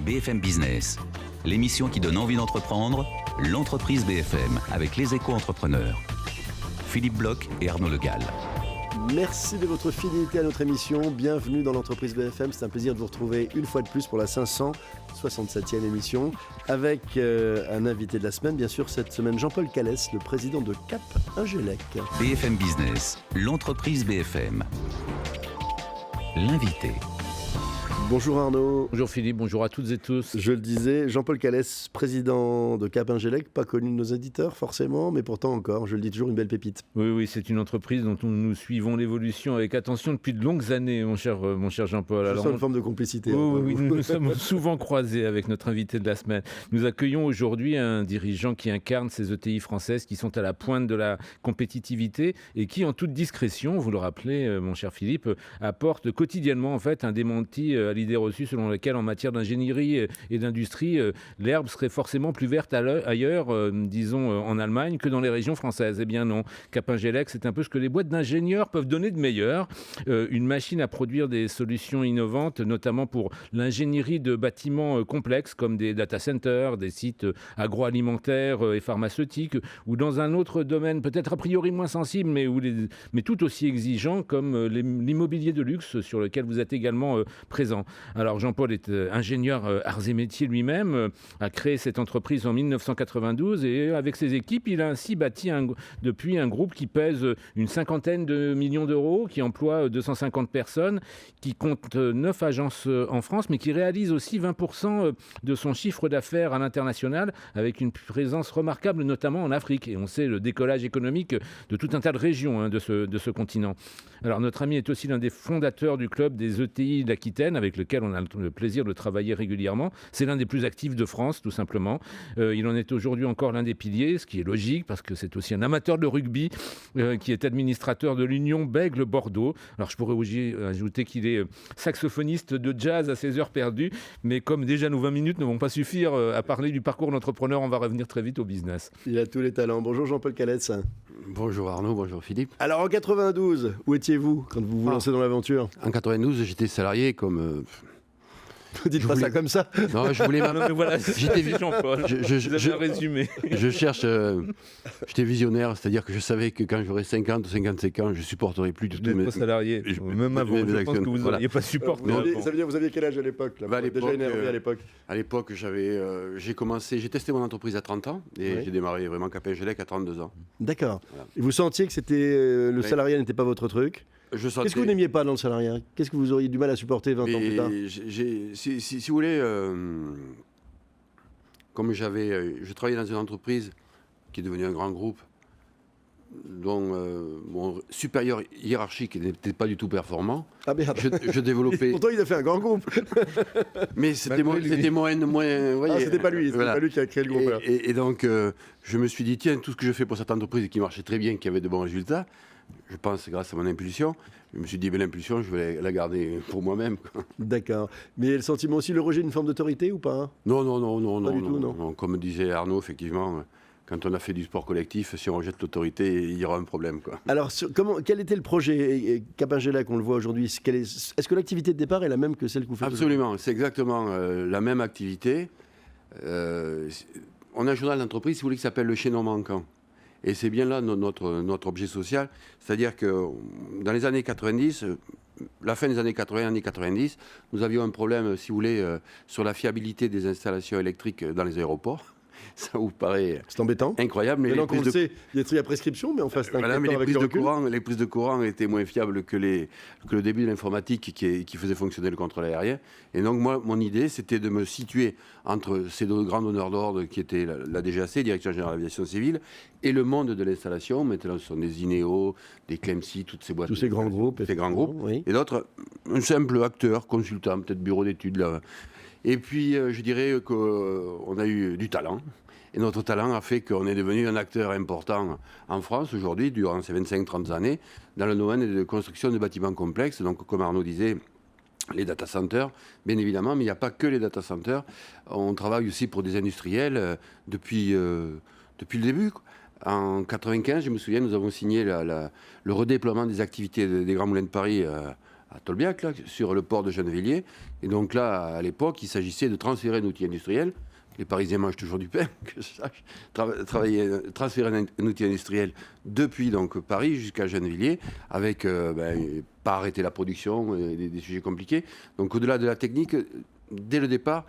BFM Business, l'émission qui donne envie d'entreprendre, l'entreprise BFM avec les éco-entrepreneurs. Philippe Bloch et Arnaud Le Gall. Merci de votre fidélité à notre émission. Bienvenue dans l'entreprise BFM. C'est un plaisir de vous retrouver une fois de plus pour la 567e émission avec un invité de la semaine, bien sûr, cette semaine, Jean-Paul Callès, le président de Cap Ingelec. BFM Business, l'entreprise BFM. L'invité. Bonjour Arnaud. Bonjour Philippe, bonjour à toutes et tous. Je le disais, Jean-Paul Callès, président de Cap Ingelec, pas connu de nos éditeurs forcément, mais pourtant encore, je le dis toujours, une belle pépite. Oui, c'est une entreprise dont nous suivons l'évolution avec attention depuis de longues années, mon cher Jean-Paul. C'est une forme de complicité. Oui, nous sommes souvent croisés avec notre invité de la semaine. Nous accueillons aujourd'hui un dirigeant qui incarne ces ETI françaises qui sont à la pointe de la compétitivité et qui, en toute discrétion, vous le rappelez, mon cher Philippe, apporte quotidiennement en fait un démenti à l'idée reçue selon laquelle en matière d'ingénierie et d'industrie, l'herbe serait forcément plus verte ailleurs, disons en Allemagne, que dans les régions françaises. Eh bien non, Cap Ingelec, c'est un peu ce que les boîtes d'ingénieurs peuvent donner de meilleur. Une machine à produire des solutions innovantes, notamment pour l'ingénierie de bâtiments complexes comme des data centers, des sites agroalimentaires et pharmaceutiques, ou dans un autre domaine peut-être a priori moins sensible, mais tout aussi exigeant comme l'immobilier de luxe sur lequel vous êtes également présent. Alors Jean-Paul est ingénieur arts et métiers lui-même, a créé cette entreprise en 1992 et avec ses équipes, il a ainsi bâti depuis un groupe qui pèse une 50aine de millions d'euros, qui emploie 250 personnes, qui compte 9 agences en France, mais qui réalise aussi 20% de son chiffre d'affaires à l'international avec une présence remarquable, notamment en Afrique. Et on sait le décollage économique de tout un tas de régions de ce continent. Alors notre ami est aussi l'un des fondateurs du club des ETI d'Aquitaine, avec lequel on a le plaisir de travailler régulièrement. C'est l'un des plus actifs de France, tout simplement. Il en est aujourd'hui encore l'un des piliers, ce qui est logique, parce que c'est aussi un amateur de rugby qui est administrateur de l'Union Bègles-Bordeaux. Alors je pourrais aussi ajouter qu'il est saxophoniste de jazz à ses heures perdues, mais comme déjà nos 20 minutes ne vont pas suffire à parler du parcours d'entrepreneur, on va revenir très vite au business. Il a tous les talents. Bonjour Jean-Paul Callès. Bonjour Arnaud, bonjour Philippe. Alors en 92, où étiez-vous quand vous vous lancez dans l'aventure ? En 92, j'étais salarié comme... Dites pas ça comme ça. Non, je voulais... Non, mais voilà, j'étais Jean-Paul, vous avez un résumé. Je cherche... j'étais visionnaire, c'est-à-dire que je savais que quand j'aurais 50 ou 55 ans, je ne supporterais plus du tout... Vous n'êtes pas salarié, même avant, je pense que vous n'auriez pas supporté. Ça veut dire que vous aviez quel âge à l'époque là, déjà énervé à l'époque. À l'époque, j'ai testé mon entreprise à 30 ans et j'ai démarré vraiment Cap Ingelec à 32 ans. D'accord. Voilà. Et vous sentiez que le salariat n'était pas votre truc ? Qu'est-ce que vous n'aimiez pas dans le salariat ? Qu'est-ce que vous auriez du mal à supporter 20 ans plus tard ? Si vous voulez, comme je travaillais dans une entreprise qui est devenue un grand groupe, dont mon supérieur hiérarchique n'était pas du tout performant. Ah merde. Je développais... Pourtant, il a fait un grand groupe. Mais c'était moins... Ah, c'était pas lui, pas lui qui a créé le groupe. Et donc, je me suis dit, tiens, tout ce que je fais pour cette entreprise qui marchait très bien, qui avait de bons résultats, je pense grâce à mon impulsion, je me suis dit, l'impulsion, je vais la garder pour moi-même. D'accord. Mais le sentiment aussi, le rejet d'une forme d'autorité ou pas ? Non. Comme disait Arnaud, effectivement, quand on a fait du sport collectif, si on rejette l'autorité, il y aura un problème, quoi. Alors, quel était le projet Cap Ingelec, on le voit aujourd'hui ? Est-ce que l'activité de départ est la même que celle que vous faites ? Absolument, c'est exactement la même activité. On a un journal d'entreprise, si vous voulez, qui s'appelle Le Chaînon Manquant. Et c'est bien là notre objet social. C'est-à-dire que dans les années 90, la fin des années 80, années 90, nous avions un problème, si vous voulez, sur la fiabilité des installations électriques dans les aéroports. Ça vous paraît incroyable. Mais maintenant qu'on le sait, il y a des trucs à prescription, mais enfin, c'est mais les prises de courant étaient moins fiables que le début de l'informatique qui faisait fonctionner le contrôle aérien. Et donc, moi, mon idée, c'était de me situer entre ces deux grands donneurs d'ordre qui étaient la DGAC, Direction Générale de l'Aviation Civile, et le monde de l'installation. Maintenant, ce sont des INEO, des Clemcy, toutes ces boîtes. Tous ces grands groupes. Oui. Et d'autres, un simple acteur, consultant, peut-être bureau d'études, là. Et puis, je dirais qu'on a eu du talent. Et notre talent a fait qu'on est devenu un acteur important en France aujourd'hui, durant ces 25-30 années, dans le domaine de construction de bâtiments complexes. Donc, comme Arnaud disait, les data centers, bien évidemment, mais il n'y a pas que les data centers. On travaille aussi pour des industriels depuis le début, quoi. En 1995, je me souviens, nous avons signé le redéploiement des activités des Grands Moulins de Paris Tolbiac, là, sur le port de Gennevilliers. Et donc là, à l'époque, il s'agissait de transférer un outil industriel. Les Parisiens mangent toujours du pain, que je sache. Transférer un outil industriel depuis donc, Paris jusqu'à Gennevilliers, avec pas arrêter la production, des sujets compliqués. Donc au-delà de la technique, dès le départ,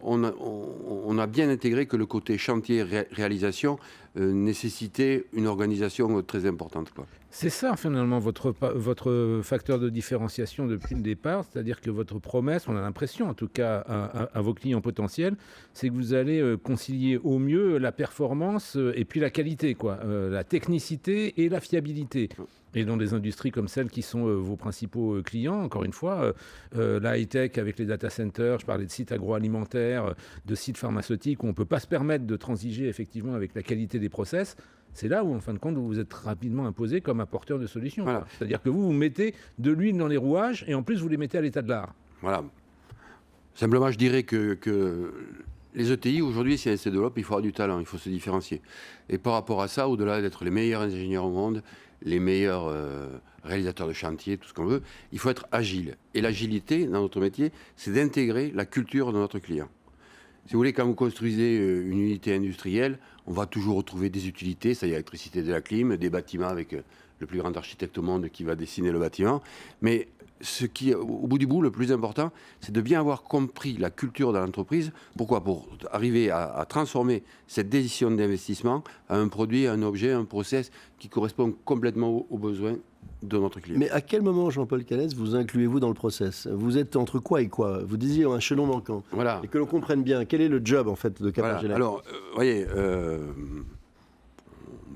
on a bien intégré que le côté chantier-réalisation nécessitait une organisation très importante, quoi. C'est ça, finalement, votre facteur de différenciation depuis le départ, c'est-à-dire que votre promesse, on a l'impression, en tout cas, à vos clients potentiels, c'est que vous allez concilier au mieux la performance et puis la qualité, quoi, la technicité et la fiabilité. Et dans des industries comme celles qui sont vos principaux clients, encore une fois, la high-tech avec les data centers, je parlais de sites agroalimentaires, de sites pharmaceutiques, où on ne peut pas se permettre de transiger effectivement avec la qualité des process. C'est là où, en fin de compte, vous vous êtes rapidement imposé comme apporteur de solutions. Voilà. C'est-à-dire que vous mettez de l'huile dans les rouages et en plus, vous les mettez à l'état de l'art. Voilà. Simplement, je dirais que les ETI, aujourd'hui, si elles se développent, il faut avoir du talent, il faut se différencier. Et par rapport à ça, au-delà d'être les meilleurs ingénieurs au monde, les meilleurs réalisateurs de chantier, tout ce qu'on veut, il faut être agile. Et l'agilité, dans notre métier, c'est d'intégrer la culture de notre client. Si vous voulez, quand vous construisez une unité industrielle, on va toujours retrouver des utilités, c'est-à-dire l'électricité, de la clim, des bâtiments avec le plus grand architecte au monde qui va dessiner le bâtiment. Mais ce qui, au bout du bout, le plus important, c'est de bien avoir compris la culture de l'entreprise. Pourquoi ? Pour arriver à transformer cette décision d'investissement à un produit, un objet, un process qui correspond complètement aux besoins de notre client. Mais à quel moment, Jean-Paul Calès, vous incluez-vous dans le process ? Vous êtes entre quoi et quoi ? Vous disiez un chaînon manquant. Voilà. Et que l'on comprenne bien, quel est le job en fait de Cap-Argelec ? Voilà. Alors, voyez...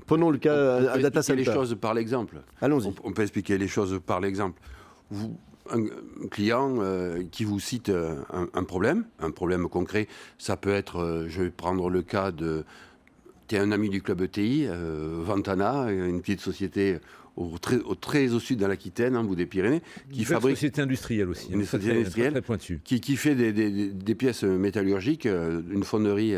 Prenons le cas à data center. On peut expliquer les choses par l'exemple. Allons-y. On peut expliquer les choses par l'exemple. Un client qui vous cite un problème concret, ça peut être, je vais prendre le cas de... Tu es un ami du club ETI, Ventana, une petite société très au sud dans l'Aquitaine, en bout des Pyrénées, qui fabrique... Une société industrielle aussi. Une société industrielle très pointue. Qui fait des pièces métallurgiques, une fonderie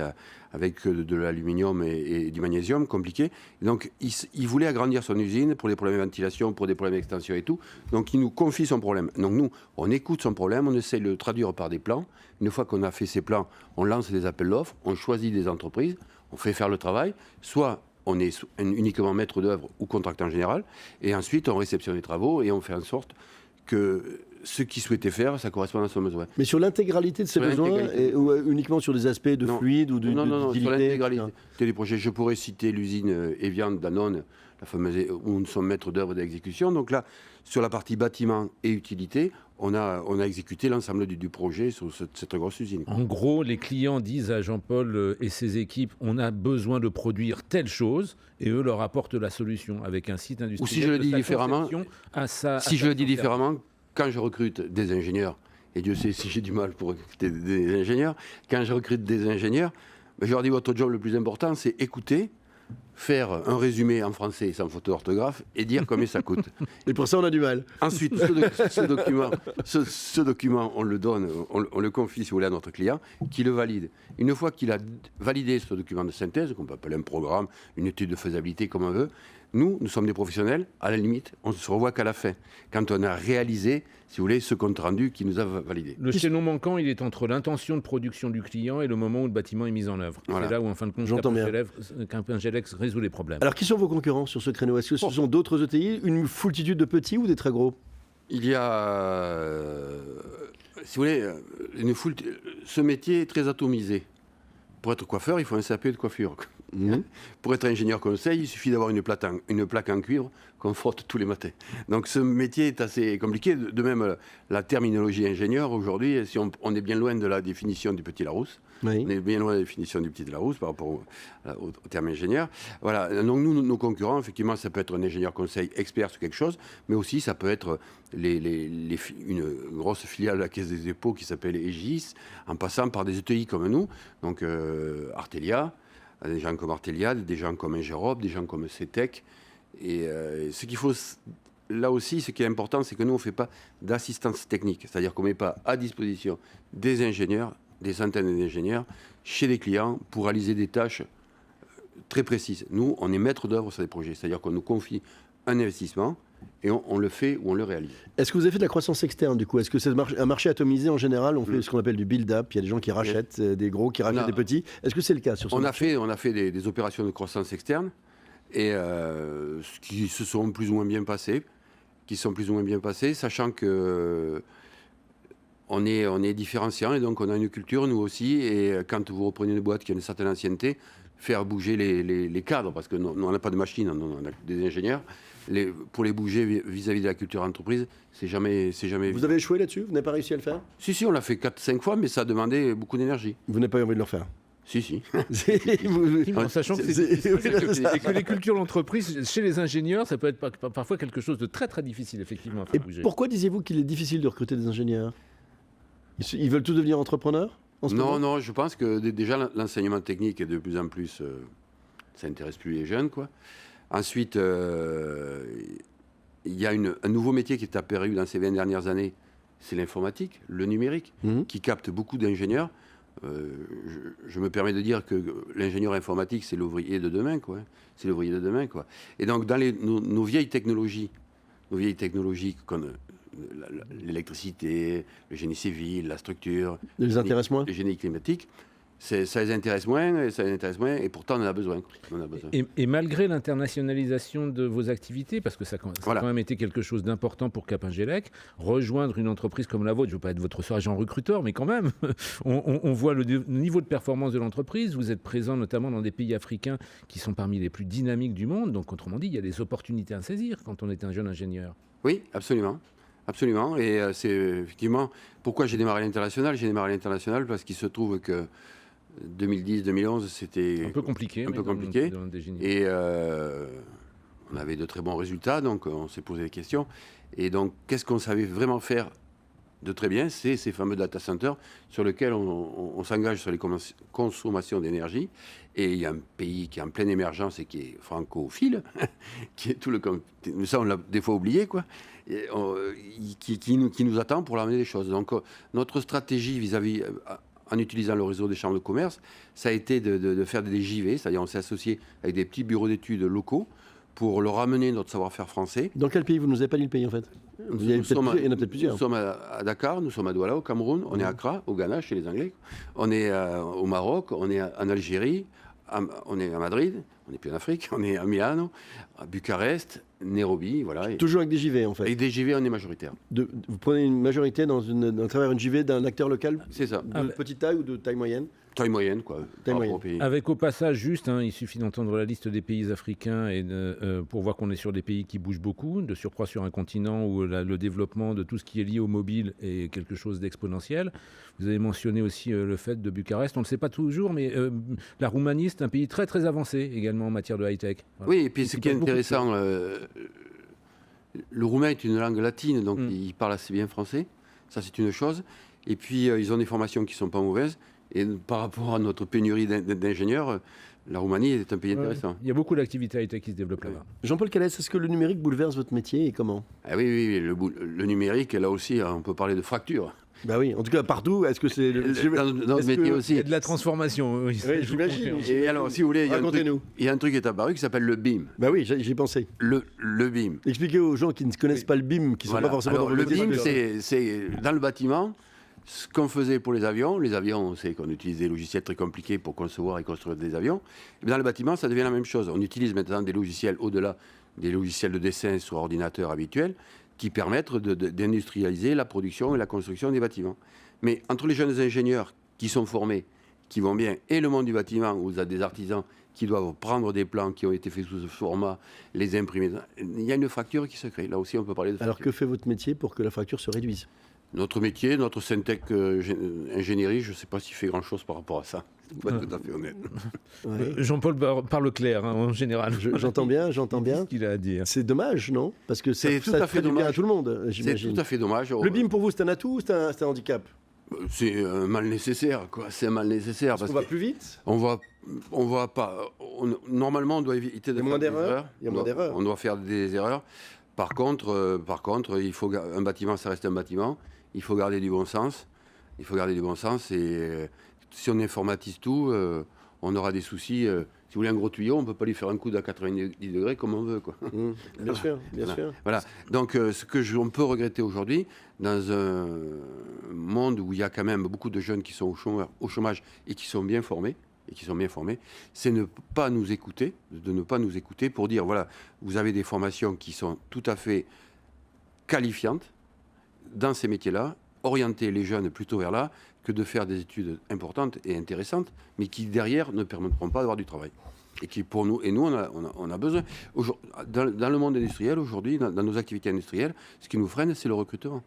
avec de l'aluminium et du magnésium, compliqué. Et donc, il voulait agrandir son usine pour des problèmes de ventilation, pour des problèmes d'extension et tout. Donc, il nous confie son problème. Donc, nous, on écoute son problème, on essaie de le traduire par des plans. Une fois qu'on a fait ces plans, on lance des appels d'offres, on choisit des entreprises, on fait faire le travail. Soit on est uniquement maître d'œuvre ou contractant général, et ensuite, on réceptionne les travaux et on fait en sorte que ce qu'il souhaitait faire, ça correspond à son besoin. Mais sur l'intégralité de ses besoins, ou uniquement sur des aspects de fluide ou de Non, sur l'intégralité des projets. Je pourrais citer l'usine Evian Danone, la fameuse, où nous sommes maîtres d'œuvre d'exécution. Donc là, sur la partie bâtiment et utilité, on a exécuté l'ensemble du projet sur cette grosse usine. En gros, les clients disent à Jean-Paul et ses équipes, on a besoin de produire telle chose, et eux leur apportent la solution avec un site industriel. Ou si je le dis différemment, quand je recrute des ingénieurs, et Dieu sait si j'ai du mal pour recruter des ingénieurs, quand je recrute des ingénieurs, je leur dis votre job le plus important, c'est écouter, faire un résumé en français sans faute d'orthographe et dire combien ça coûte. Et pour ça, on a du mal. Ensuite, ce document, on le donne, on le confie, si vous voulez, à notre client, qui le valide. Une fois qu'il a validé ce document de synthèse, qu'on peut appeler un programme, une étude de faisabilité, comme on veut, nous sommes des professionnels, à la limite, on ne se revoit qu'à la fin, quand on a réalisé, si vous voulez, ce compte-rendu qui nous a validé. Le chaînon manquant, il est entre l'intention de production du client et le moment où le bâtiment est mis en œuvre. Voilà. C'est là où, en fin de compte, Cap-Argelec résout les problèmes. Alors, qui sont vos concurrents sur ce créneau ? Est-ce que ce sont d'autres ETI, une foultitude de petits ou des très gros ? Il y a, si vous voulez, ce métier est très atomisé. Pour être coiffeur, il faut un CAP de coiffure. Pour être ingénieur conseil, il suffit d'avoir une plaque en cuivre qu'on frotte tous les matins. Donc ce métier est assez compliqué. De même, la terminologie ingénieur, aujourd'hui, si on est bien loin de la définition du petit Larousse. Oui. On est bien loin de la définition du petit Larousse par rapport au terme ingénieur. Voilà. Donc nous, nos concurrents, effectivement, ça peut être un ingénieur conseil expert sur quelque chose, mais aussi ça peut être une grosse filiale de la Caisse des dépôts qui s'appelle Aegis, en passant par des ETI comme nous, donc Artelia, des gens comme Artelia, des gens comme Ingerop, des gens comme CETEC. Et ce qu'il faut, là aussi, ce qui est important, c'est que nous, on ne fait pas d'assistance technique. C'est-à-dire qu'on ne met pas à disposition des ingénieurs, des centaines d'ingénieurs, chez des clients pour réaliser des tâches très précises. Nous, on est maître d'œuvre sur des projets. C'est-à-dire qu'on nous confie un investissement, et on le fait ou on le réalise. Est-ce que vous avez fait de la croissance externe du coup? Est-ce que c'est un marché atomisé en général? On fait ce qu'on appelle du build-up. Il y a des gens qui rachètent des gros, qui rachètent des petits. Est-ce que c'est le cas sur ce marché? On a fait des opérations de croissance externe et qui se sont plus ou moins bien passées, sachant que on est différenciant et donc on a une culture nous aussi. Et quand vous reprenez une boîte qui a une certaine ancienneté, faire bouger les cadres, parce que on n'a pas de machine, on a des ingénieurs. Pour les bouger vis-à-vis de la culture entreprise, c'est jamais Vous avez échoué là-dessus? Vous n'avez pas réussi à le faire? Si, on l'a fait 4-5 fois, mais ça a demandé beaucoup d'énergie. Vous n'avez pas eu envie de le refaire? Si. En sachant que et que les cultures d'entreprise, chez les ingénieurs, ça peut être parfois quelque chose de très très difficile, effectivement, à faire bouger. Pourquoi disiez-vous qu'il est difficile de recruter des ingénieurs? Ils veulent tous devenir entrepreneurs en ce moment? Non, je pense que déjà l'enseignement technique est de plus en plus... ça n'intéresse plus les jeunes, quoi. Ensuite, il y a un nouveau métier qui est apparu dans ces 20 dernières années, c'est l'informatique, le numérique, qui capte beaucoup d'ingénieurs. Je me permets de dire que l'ingénieur informatique, c'est l'ouvrier de demain, quoi. Et donc, dans nos vieilles technologies comme l'électricité, le génie civil, la structure, les intéresse moins. Le génie climatique, ça les intéresse moins, et pourtant on en a besoin. Et malgré l'internationalisation de vos activités, parce que ça a quand même été quelque chose d'important pour Capingelec, rejoindre une entreprise comme la vôtre, je ne veux pas être votre agent recruteur, mais quand même, on voit le niveau de performance de l'entreprise. Vous êtes présent notamment dans des pays africains qui sont parmi les plus dynamiques du monde. Donc, autrement dit, il y a des opportunités à saisir quand on est un jeune ingénieur. Oui, absolument. Et c'est effectivement pourquoi j'ai démarré à l'international. J'ai démarré à l'international parce qu'il se trouve que 2010-2011, c'était un peu compliqué. Et on avait de très bons résultats, donc on s'est posé des questions. Et donc, qu'est-ce qu'on savait vraiment faire de très bien? C'est ces fameux data centers sur lesquels on s'engage sur les consommations d'énergie. Et il y a un pays qui est en pleine émergence et qui est francophile, qui est tout le... Mais ça, on l'a des fois oublié, quoi. Et qui nous attend pour l'amener des choses. Donc, notre stratégie vis-à-vis... en utilisant le réseau des chambres de commerce, ça a été de faire des JV, c'est-à-dire on s'est associé avec des petits bureaux d'études locaux pour leur amener notre savoir-faire français. Dans quel pays? Vous ne nous avez pas dit le pays en fait. Il y en a peut-être plusieurs. Nous sommes à Dakar, nous sommes à Douala, au Cameroun, on est à Accra, au Ghana, chez les Anglais, on est au Maroc, on est en Algérie, on est à Madrid, on n'est plus en Afrique, on est à Milano, à Bucarest, Nairobi, voilà. Toujours avec des JV en fait. Avec des JV, on est majoritaire. Vous prenez une majorité à travers une JV d'un acteur local? C'est ça. De petite taille ou de taille moyenne? Taille moyenne, quoi. Avec au passage, juste, il suffit d'entendre la liste des pays africains pour voir qu'on est sur des pays qui bougent beaucoup, de surcroît sur un continent où le développement de tout ce qui est lié au mobile est quelque chose d'exponentiel. Vous avez mentionné aussi le fait de Bucarest. On ne le sait pas toujours, mais la Roumanie, c'est un pays très très avancé également en matière de high-tech. Voilà. Oui, et puis ce qui est intéressant, le roumain est une langue latine, donc il parle assez bien français. Ça, c'est une chose. Et puis, ils ont des formations qui ne sont pas mauvaises. Et par rapport à notre pénurie d'ingénieurs, la Roumanie est un pays intéressant. Il y a beaucoup d'activités high-tech qui se développent là-bas. Jean-Paul Calès, est-ce que le numérique bouleverse votre métier et comment? Oui, le numérique, là aussi, on peut parler de fracture. Bah oui, en tout cas partout, est-ce que c'est... Dans notre métier aussi. Il y a de la transformation. Oui, j'imagine. Et alors, si vous voulez, il y a un truc qui est apparu qui s'appelle le BIM. Bah oui, j'y pensais. Le BIM. Expliquez aux gens qui ne connaissent pas le BIM, qui ne sont pas forcément dans le BIM, c'est dans le bâtiment... Ce qu'on faisait pour les avions, on sait qu'on utilise des logiciels très compliqués pour concevoir et construire des avions. Et dans le bâtiment, ça devient la même chose. On utilise maintenant des logiciels au-delà des logiciels de dessin sur ordinateur habituels qui permettent d'industrialiser la production et la construction des bâtiments. Mais entre les jeunes ingénieurs qui sont formés, qui vont bien, et le monde du bâtiment, où vous avez des artisans qui doivent prendre des plans qui ont été faits sous ce format, les imprimer, il y a une fracture qui se crée. Là aussi, on peut parler de fracture. Alors que fait votre métier pour que la fracture se réduise? Notre métier, notre Syntec ingénierie, je ne sais pas s'il fait grand-chose par rapport à ça. Pour être tout à fait honnête. Ouais. Jean-Paul parle clair, en général. J'entends bien. Ce qu'il a à dire. C'est dommage, non? Parce que ça fait du bien à tout le monde, j'imagine. C'est tout à fait dommage. Le BIM, pour vous, c'est un atout ou c'est un handicap? C'est un mal nécessaire, quoi. C'est un mal nécessaire. Parce qu'on va plus vite? On va pas... normalement, on doit éviter de faire des erreurs. Il y a moins d'erreurs. On doit faire des erreurs. Par contre, un bâtiment, ça reste un bâtiment. Il faut garder du bon sens. Et si on informatise tout, on aura des soucis Si vous voulez un gros tuyau, on ne peut pas lui faire un coude à 90 degrés comme on veut, quoi. Bien sûr, bien sûr. Voilà. Donc, ce que on peut regretter aujourd'hui, dans un monde où il y a quand même beaucoup de jeunes qui sont au chômage et qui sont bien formés, c'est de ne pas nous écouter pour dire, voilà, vous avez des formations qui sont tout à fait qualifiantes dans ces métiers-là, orienter les jeunes plutôt vers là, que de faire des études importantes et intéressantes, mais qui derrière ne permettront pas d'avoir du travail. Et qui pour nous, on a besoin. Dans le monde industriel, aujourd'hui, dans nos activités industrielles, ce qui nous freine, c'est le recrutement.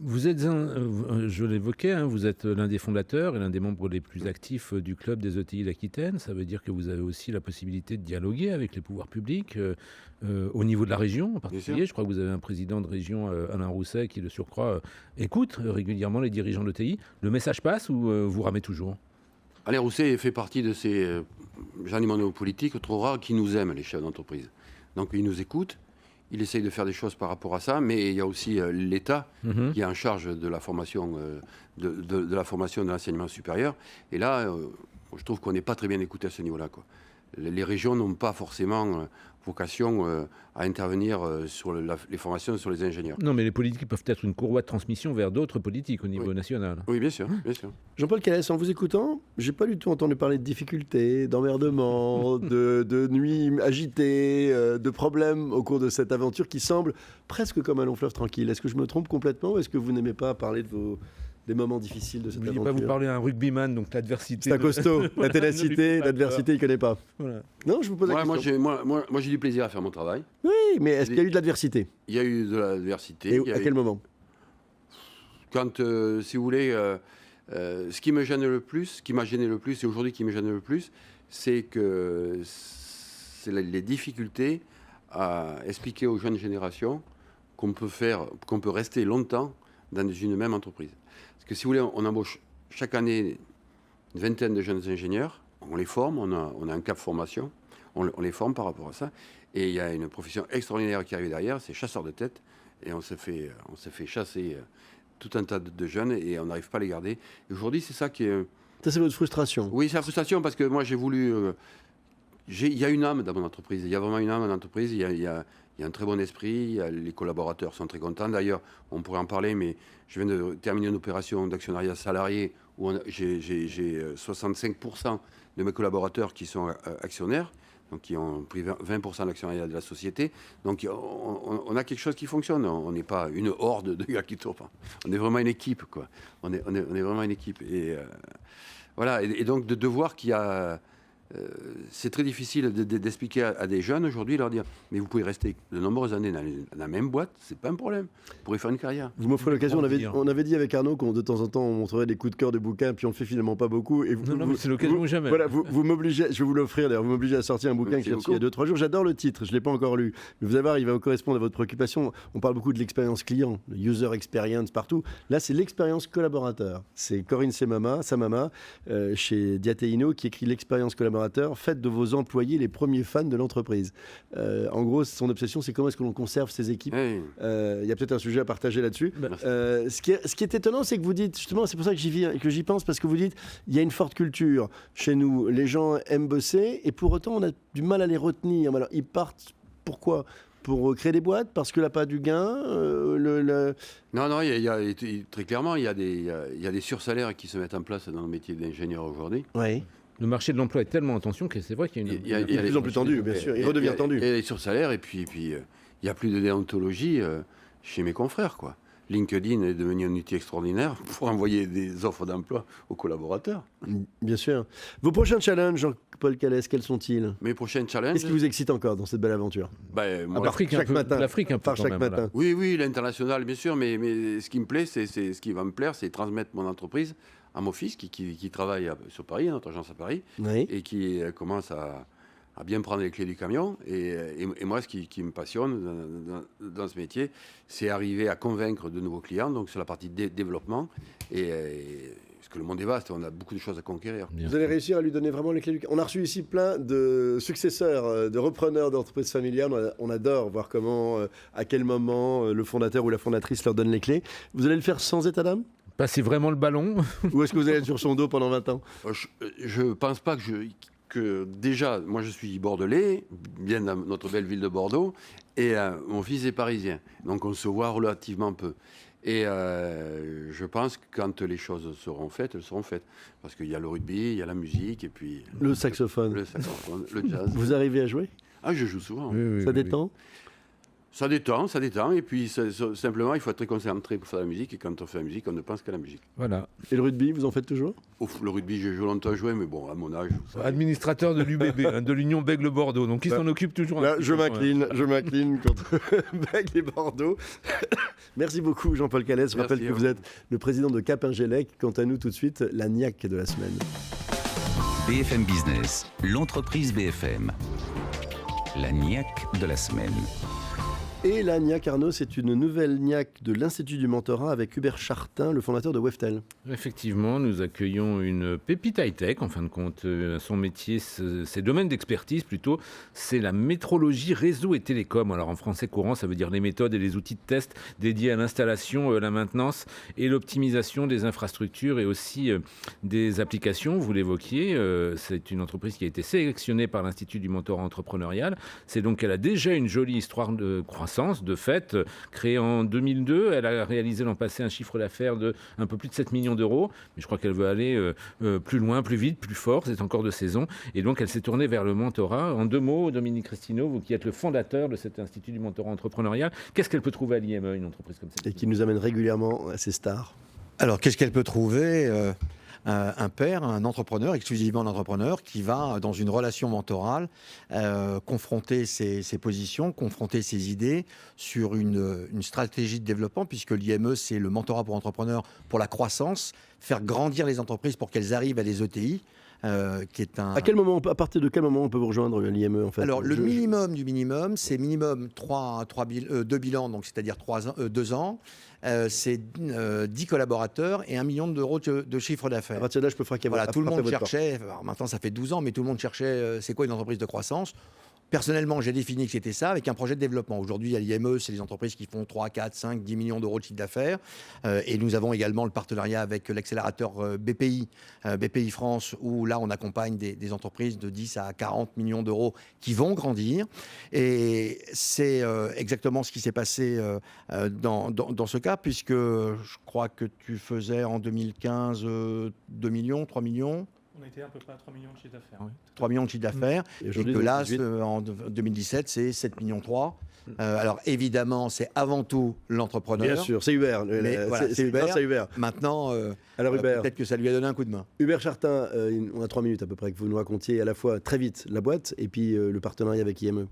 Vous êtes, je l'évoquais, vous êtes l'un des fondateurs et l'un des membres les plus actifs du club des ETI d'Aquitaine. Ça veut dire que vous avez aussi la possibilité de dialoguer avec les pouvoirs publics au niveau de la région en particulier. Je crois que vous avez un président de région, Alain Rousset, qui de surcroît écoute régulièrement les dirigeants d'ETI. Le message passe ou vous ramez toujours ? Alain Rousset fait partie de ces gens du monde politique trop rares qui nous aiment, les chefs d'entreprise. Donc il nous écoute. Il essaye de faire des choses par rapport à ça, mais il y a aussi l'État qui est en charge de la formation, de la formation de l'enseignement supérieur. Et là, je trouve qu'on n'est pas très bien écouté à ce niveau-là, quoi. Les régions n'ont pas forcément vocation à intervenir sur les formations sur les ingénieurs. Non, mais les politiques peuvent être une courroie de transmission vers d'autres politiques au niveau national. Oui, bien sûr, bien sûr. Jean-Paul Calès, en vous écoutant, j'ai pas du tout entendu parler de difficultés, d'emmerdements, de nuits agitées, de problèmes au cours de cette aventure qui semble presque comme un long fleuve tranquille. Est-ce que je me trompe complètement ou est-ce que vous n'aimez pas parler des moments difficiles de cette aventure? Je ne vais pas vous parler à un rugbyman, donc l'adversité. C'est un costaud. La ténacité, l'adversité, il ne connaît pas. Voilà. Non, je vous pose la question. Moi, j'ai du plaisir à faire mon travail. Oui, mais est-ce qu'il y a eu de l'adversité? Il y a eu de l'adversité. Et à quel moment? Quand, si vous voulez, ce qui me gêne le plus, ce qui m'a gêné le plus, et aujourd'hui qui me gêne le plus, c'est les difficultés à expliquer aux jeunes générations qu'on peut rester longtemps dans une même entreprise. Parce que si vous voulez, on embauche chaque année une vingtaine de jeunes ingénieurs, on les forme, on a un cap formation, on les forme par rapport à ça, et il y a une profession extraordinaire qui arrive derrière, c'est chasseur de tête, et on se fait chasser tout un tas de jeunes, et on n'arrive pas à les garder. Et aujourd'hui, c'est ça qui est... Ça, c'est votre frustration? Oui, c'est la frustration, parce que moi, j'ai voulu... il y a une âme dans mon entreprise, il y a vraiment une âme dans l'entreprise, il y a un très bon esprit, les collaborateurs sont très contents. D'ailleurs, on pourrait en parler, mais je viens de terminer une opération d'actionnariat salarié où j'ai 65% de mes collaborateurs qui sont actionnaires, donc qui ont pris 20% de l'actionnariat de la société. Donc on a quelque chose qui fonctionne. On n'est pas une horde de gars qui tournent. On est vraiment une équipe, quoi. On est vraiment une équipe. Et voilà. Et donc de voir qu'il y a... c'est très difficile d'expliquer à des jeunes aujourd'hui, leur dire mais vous pouvez rester de nombreuses années dans la même boîte, c'est pas un problème, vous pourrez faire une carrière. Vous m'offrez l'occasion, on avait dit avec Arnaud qu'on de temps en temps on montrerait des coups de cœur de bouquins, puis on le fait finalement pas beaucoup. Et non, c'est l'occasion ou jamais. Voilà, vous m'obligez, je vais vous l'offrir d'ailleurs, vous m'obligez à sortir un bouquin qui est sorti il y a 2-3 jours. J'adore le titre, je ne l'ai pas encore lu, mais vous allez voir, il va correspondre à votre préoccupation. On parle beaucoup de l'expérience client, le user experience partout. Là, c'est l'expérience collaborateur. C'est Corinne Samama, chez Diateino, qui écrit l'expérience collaborateur. Faites de vos employés les premiers fans de l'entreprise. En gros, son obsession, c'est comment est-ce que l'on conserve ses équipes. Il y a peut-être un sujet à partager là-dessus. Ce qui est étonnant, c'est que vous dites, justement, c'est pour ça que j'y pense, parce que vous dites, il y a une forte culture chez nous. Les gens aiment bosser, et pour autant, on a du mal à les retenir. Alors, ils partent, pourquoi ? Pour créer des boîtes, parce que là, pas du gain Non, très clairement, il y a des sursalaires qui se mettent en place dans le métier d'ingénieur aujourd'hui. Oui. Le marché de l'emploi est tellement en tension que c'est vrai qu'il y a il est de plus en plus tendu, bien sûr. Il redevient tendu. Et les sursalaires, et puis il n'y a plus de déontologie chez mes confrères, quoi. LinkedIn est devenu un outil extraordinaire pour envoyer des offres d'emploi aux collaborateurs. Bien sûr. Vos prochains challenges, Jean-Paul Calès, quels sont-ils? Mes prochains challenges... Qu'est-ce qui vous excite encore dans cette belle aventure? L'Afrique un peu, chaque matin. Oui, l'international, bien sûr, mais ce qui me plaît, ce qui va me plaire, c'est transmettre mon entreprise à mon fils qui travaille sur Paris, à notre agence à Paris, et qui commence à bien prendre les clés du camion. Et moi, ce qui me passionne dans ce métier, c'est arriver à convaincre de nouveaux clients, donc sur la partie développement. Parce que le monde est vaste, on a beaucoup de choses à conquérir. Vous allez réussir à lui donner vraiment les clés du camion. On a reçu ici plein de successeurs, de repreneurs d'entreprises familiales. On adore voir comment, à quel moment le fondateur ou la fondatrice leur donne les clés. Vous allez le faire sans état d'âme? Passer vraiment le ballon. Ou est-ce que vous allez être sur son dos pendant 20 ans? Je ne pense pas que déjà, moi je suis bordelais, bien dans notre belle ville de Bordeaux, et mon fils est parisien. Donc on se voit relativement peu. Et je pense que quand les choses seront faites, elles seront faites. Parce qu'il y a le rugby, il y a la musique, et puis... Le saxophone. Le saxophone, le jazz. Vous arrivez à jouer? Ah, je joue souvent. Ça détend? Ça détend, et puis simplement, il faut être très concentré pour faire la musique, et quand on fait la musique, on ne pense qu'à la musique. Voilà. Et le rugby, vous en faites toujours? Ouf, le rugby, j'ai longtemps joué, mais bon, à mon âge... Administrateur de l'UBB, de l'Union Bègle-Bordeaux, donc il s'en occupe toujours. Là, je m'incline contre Bègle et Bordeaux. Merci beaucoup Jean-Paul Calès. Je rappelle que vous êtes le président de Capingelec. Quant à nous, tout de suite, la niaque de la semaine. BFM Business, l'entreprise BFM. La niaque de la semaine. Et la niaque, Arnaud, c'est une nouvelle niaque de l'Institut du mentorat avec Hubert Chartin, le fondateur de Weftel. Effectivement, nous accueillons une pépite high-tech, en fin de compte. Son métier, ses domaines d'expertise plutôt, c'est la métrologie réseau et télécom. Alors en français courant, ça veut dire les méthodes et les outils de test dédiés à l'installation, la maintenance et l'optimisation des infrastructures et aussi des applications. Vous l'évoquiez, c'est une entreprise qui a été sélectionnée par l'Institut du mentorat entrepreneurial. C'est donc qu'elle a déjà une jolie histoire de croissance. De fait, créée en 2002, elle a réalisé l'an passé un chiffre d'affaires de un peu plus de 7 millions d'euros. Mais je crois qu'elle veut aller plus loin, plus vite, plus fort. C'est encore de saison. Et donc, elle s'est tournée vers le mentorat. En 2 mots, Dominique Cristino, vous qui êtes le fondateur de cet institut du mentorat entrepreneurial, qu'est-ce qu'elle peut trouver à l'IME, une entreprise comme celle-ci? Et qui nous amène régulièrement à ses stars. Alors, qu'est-ce qu'elle peut trouver un père, un entrepreneur, exclusivement un entrepreneur, qui va, dans une relation mentorale, confronter ses positions, confronter ses idées sur une stratégie de développement, puisque l'IME, c'est le mentorat pour entrepreneurs pour la croissance, faire grandir les entreprises pour qu'elles arrivent à des ETI. Qui est un... À partir de quel moment on peut vous rejoindre l'IME en fait? Alors le minimum du minimum, c'est minimum 2 bilans, donc c'est-à-dire 2 ans. C'est 10 collaborateurs et 1 million d'euros de chiffre d'affaires. À partir de là, je peux frapper. Voilà, tout le monde cherchait. Alors maintenant, ça fait 12 ans, mais tout le monde cherchait. C'est quoi une entreprise de croissance? Personnellement, j'ai défini que c'était ça avec un projet de développement. Aujourd'hui, à l'IME, c'est les entreprises qui font 3, 4, 5, 10 millions d'euros de chiffre d'affaires. Et nous avons également le partenariat avec l'accélérateur BPI, BPI France, où là, on accompagne des entreprises de 10 à 40 millions d'euros qui vont grandir. Et c'est exactement ce qui s'est passé dans ce cas, puisque je crois que tu faisais en 2015 2 millions, 3 millions. On était à peu près à 3 millions de chiffre d'affaires. Oui. 3 millions de chiffre d'affaires. Et que là, en 2017, c'est 7 millions 3. Alors évidemment, c'est avant tout l'entrepreneur. Bien sûr, c'est Hubert. C'est Hubert. Grâce à Hubert. Maintenant, alors Hubert, peut-être que ça lui a donné un coup de main. Hubert Chartin, on a 3 minutes à peu près que vous nous racontiez à la fois très vite la boîte et puis le partenariat avec IME.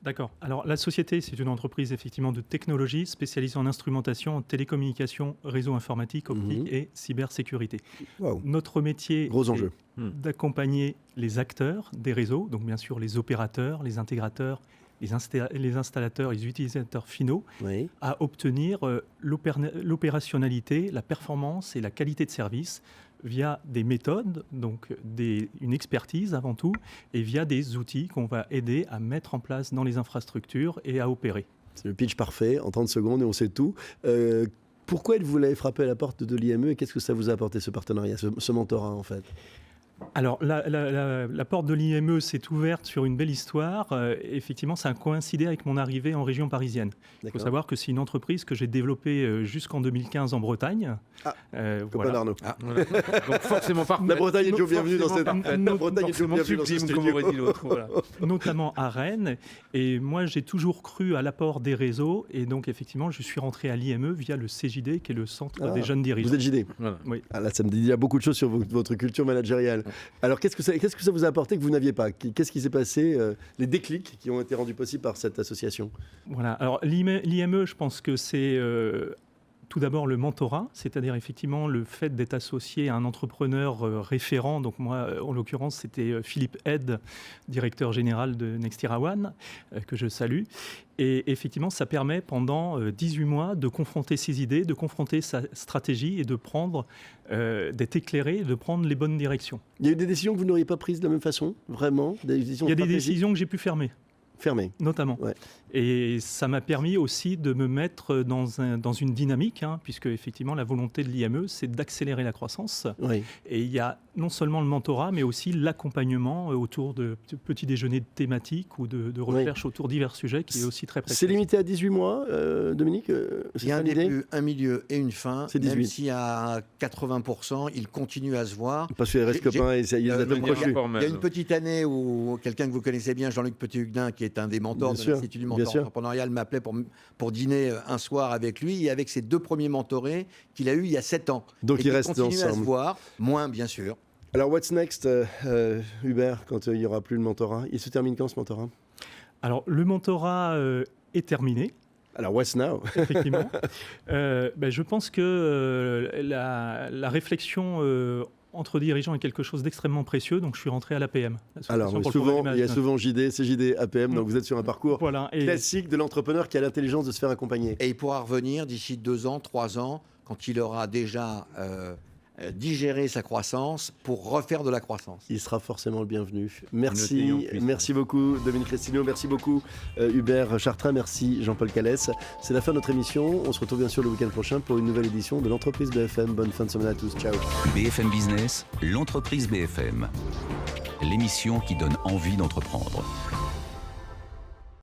D'accord. Alors la société, c'est une entreprise effectivement de technologie spécialisée en instrumentation, en télécommunication, réseau informatique, optique et cybersécurité. Wow. Notre métier Gros enjeu. D'accompagner les acteurs des réseaux, donc bien sûr les opérateurs, les intégrateurs, les installateurs, les utilisateurs finaux, oui, à obtenir l'opérationnalité, la performance et la qualité de service via des méthodes, donc une expertise avant tout, et via des outils qu'on va aider à mettre en place dans les infrastructures et à opérer. C'est le pitch parfait, en 30 secondes et on sait tout. Pourquoi vous l'avez frappé à la porte de l'IME et qu'est-ce que ça vous a apporté ce partenariat, ce mentorat en fait? Alors, la porte de l'IME s'est ouverte sur une belle histoire. Effectivement, ça a coïncidé avec mon arrivée en région parisienne. Il faut savoir que c'est une entreprise que j'ai développée jusqu'en 2015 en Bretagne. Copain d'Arnaud. Voilà. Donc forcément parfait. La Bretagne est toujours bienvenue dans cette... La Bretagne est toujours bienvenue dans ce studio. comme aurait dit l'autre. Voilà. Notamment à Rennes. Et moi, j'ai toujours cru à l'apport des réseaux. Et donc, effectivement, je suis rentré à l'IME via le CJD, qui est le Centre des jeunes dirigeants. Vous êtes JD. Voilà. Oui. Là, ça me dit beaucoup de choses sur votre culture managériale. Alors, qu'est-ce que ça vous a apporté que vous n'aviez pas? Qu'est-ce qui s'est passé, les déclics qui ont été rendus possibles par cette association? Voilà. Alors, l'IME, je pense que c'est tout d'abord le mentorat, c'est-à-dire effectivement le fait d'être associé à un entrepreneur référent. Donc moi, en l'occurrence, c'était Philippe Hed, directeur général de Nextirawan, que je salue. Et effectivement, ça permet pendant 18 mois de confronter ses idées, de confronter sa stratégie et de prendre, d'être éclairé et de prendre les bonnes directions. Il y a eu des décisions que vous n'auriez pas prises de la même façon, vraiment? Il y a des décisions que j'ai pu fermer. fermé. Notamment. Ouais. Et ça m'a permis aussi de me mettre dans une dynamique, puisque effectivement la volonté de l'IME, c'est d'accélérer la croissance. Oui. Et il y a non seulement le mentorat, mais aussi l'accompagnement autour de petits déjeuners thématiques ou de recherches autour de divers sujets, qui est aussi très précieux. C'est limité à 18 mois, Dominique. Il y a un début, un milieu et une fin. C'est 18. Même si à 80%, il continue à se voir. Parce qu'il reste copains et il y a des atomes crochus. Il y a une petite année où quelqu'un que vous connaissez bien, Jean-Luc Petit-Huguenin, qui est un des mentors de l'Institut du mentor entrepreneurial, m'appelait pour dîner un soir avec lui et avec ses 2 premiers mentorés qu'il a eu il y a 7 ans. Donc ils restent ensemble. À se ensemble. voir, moins bien sûr. Alors, what's next, Hubert, quand il n'y aura plus le mentorat? Il se termine quand, ce mentorat? Alors, le mentorat est terminé. Alors, what's now? Effectivement. Je pense que la réflexion entre dirigeants est quelque chose d'extrêmement précieux, donc je suis rentré à l'APM. Alors, souvent, il y a souvent JD, CJD, APM, donc vous êtes sur un parcours classique de l'entrepreneur qui a l'intelligence de se faire accompagner. Et il pourra revenir d'ici 2 ans, 3 ans, quand il aura déjà digérer sa croissance pour refaire de la croissance. Il sera forcément le bienvenu. Merci beaucoup Dominique Crestino, merci beaucoup Hubert Chartrain, merci Jean-Paul Callès. C'est la fin de notre émission. On se retrouve bien sûr le week-end prochain pour une nouvelle édition de l'entreprise BFM. Bonne fin de semaine à tous. Ciao. BFM Business, l'entreprise BFM. L'émission qui donne envie d'entreprendre.